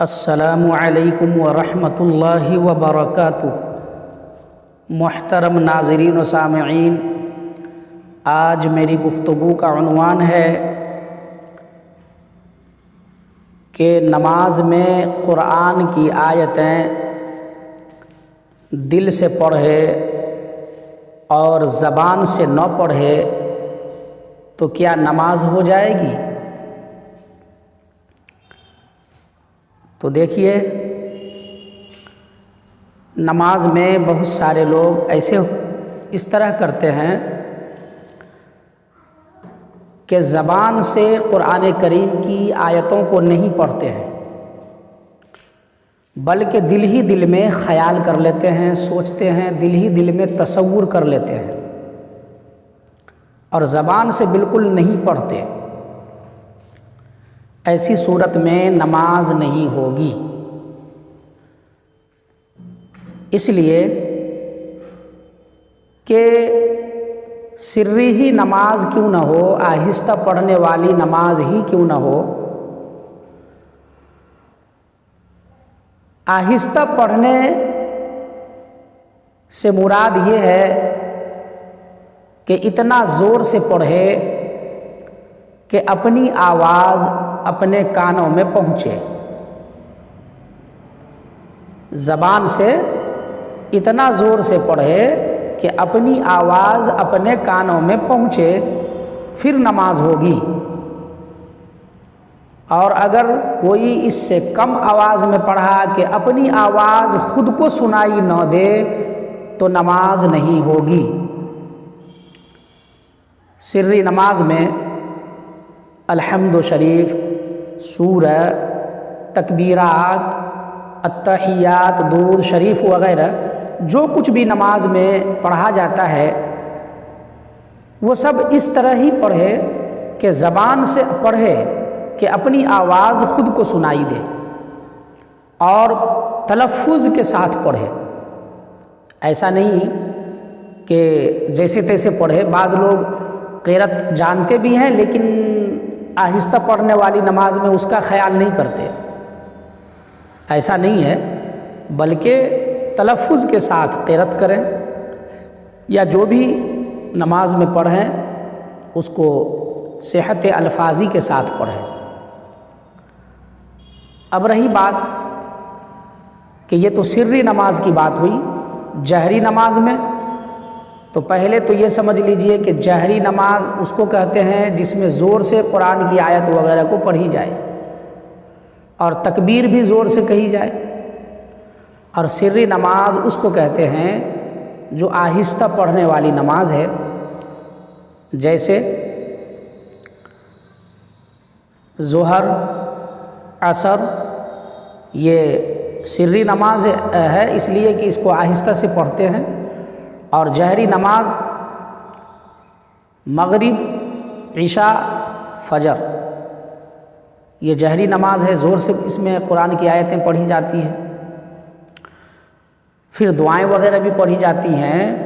السلام علیکم ورحمۃ اللہ وبرکاتہ۔ محترم ناظرین و سامعین، آج میری گفتگو کا عنوان ہے کہ نماز میں قرآن کی آیتیں دل سے پڑھے اور زبان سے نہ پڑھے تو کیا نماز ہو جائے گی؟ تو دیکھیے، نماز میں بہت سارے لوگ ایسے اس طرح کرتے ہیں کہ زبان سے قرآن کریم کی آیتوں کو نہیں پڑھتے ہیں، بلکہ دل ہی دل میں خیال کر لیتے ہیں، سوچتے ہیں، دل ہی دل میں تصور کر لیتے ہیں اور زبان سے بالکل نہیں پڑھتے۔ ایسی صورت میں نماز نہیں ہوگی۔ اس لیے کہ سری ہی نماز کیوں نہ ہو، آہستہ پڑھنے والی نماز ہی کیوں نہ ہو، آہستہ پڑھنے سے مراد یہ ہے کہ اتنا زور سے پڑھے کہ اپنی آواز اپنے کانوں میں پہنچے۔ زبان سے اتنا زور سے پڑھے کہ اپنی آواز اپنے کانوں میں پہنچے، پھر نماز ہوگی۔ اور اگر کوئی اس سے کم آواز میں پڑھا کہ اپنی آواز خود کو سنائی نہ دے تو نماز نہیں ہوگی۔ سری نماز میں الحمد شریف، سورہ، تکبیرات، التحیات، درود شریف وغیرہ جو کچھ بھی نماز میں پڑھا جاتا ہے وہ سب اس طرح ہی پڑھے کہ زبان سے پڑھے کہ اپنی آواز خود کو سنائی دے اور تلفظ کے ساتھ پڑھے۔ ایسا نہیں کہ جیسے تیسے پڑھے۔ بعض لوگ قرأت جانتے بھی ہیں لیکن آہستہ پڑھنے والی نماز میں اس کا خیال نہیں کرتے۔ ایسا نہیں ہے، بلکہ تلفظ کے ساتھ قرأت کریں یا جو بھی نماز میں پڑھیں اس کو صحت الفاظی کے ساتھ پڑھیں۔ اب رہی بات کہ یہ تو سری نماز کی بات ہوئی، جہری نماز میں تو پہلے تو یہ سمجھ لیجئے کہ جہری نماز اس کو کہتے ہیں جس میں زور سے قرآن کی آیت وغیرہ کو پڑھی جائے اور تکبیر بھی زور سے کہی جائے، اور سری نماز اس کو کہتے ہیں جو آہستہ پڑھنے والی نماز ہے، جیسے ظہر، عصر، یہ سری نماز ہے اس لیے کہ اس کو آہستہ سے پڑھتے ہیں، اور جہری نماز مغرب، عشاء، فجر، یہ جہری نماز ہے، زور سے اس میں قرآن کی آیتیں پڑھی جاتی ہیں، پھر دعائیں وغیرہ بھی پڑھی جاتی ہیں۔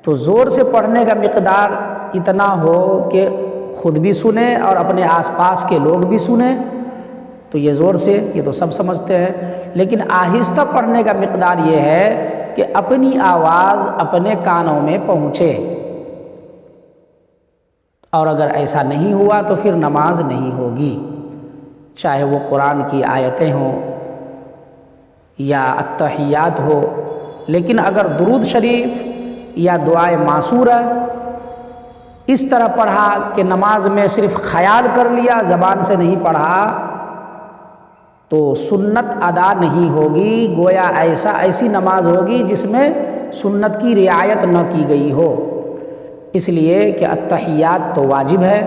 تو زور سے پڑھنے کا مقدار اتنا ہو کہ خود بھی سنیں اور اپنے آس پاس کے لوگ بھی سنیں تو یہ زور سے، یہ تو سب سمجھتے ہیں۔ لیکن آہستہ پڑھنے کا مقدار یہ ہے کہ اپنی آواز اپنے کانوں میں پہنچے، اور اگر ایسا نہیں ہوا تو پھر نماز نہیں ہوگی، چاہے وہ قرآن کی آیتیں ہوں یا التحیات ہو۔ لیکن اگر درود شریف یا دعائے معصورہ اس طرح پڑھا کہ نماز میں صرف خیال کر لیا، زبان سے نہیں پڑھا، تو سنت ادا نہیں ہوگی، گویا ایسی نماز ہوگی جس میں سنت کی رعایت نہ کی گئی ہو۔ اس لیے کہ التحیات تو واجب ہے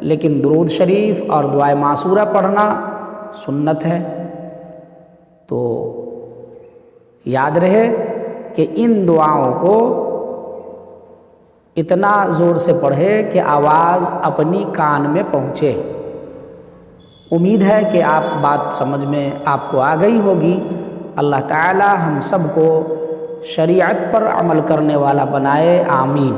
لیکن درود شریف اور دعائے معصورہ پڑھنا سنت ہے۔ تو یاد رہے کہ ان دعاؤں کو اتنا زور سے پڑھے کہ آواز اپنی کان میں پہنچے۔ امید ہے کہ بات سمجھ میں آپ کو آ گئی ہوگی۔ اللہ تعالی ہم سب کو شریعت پر عمل کرنے والا بنائے، آمین۔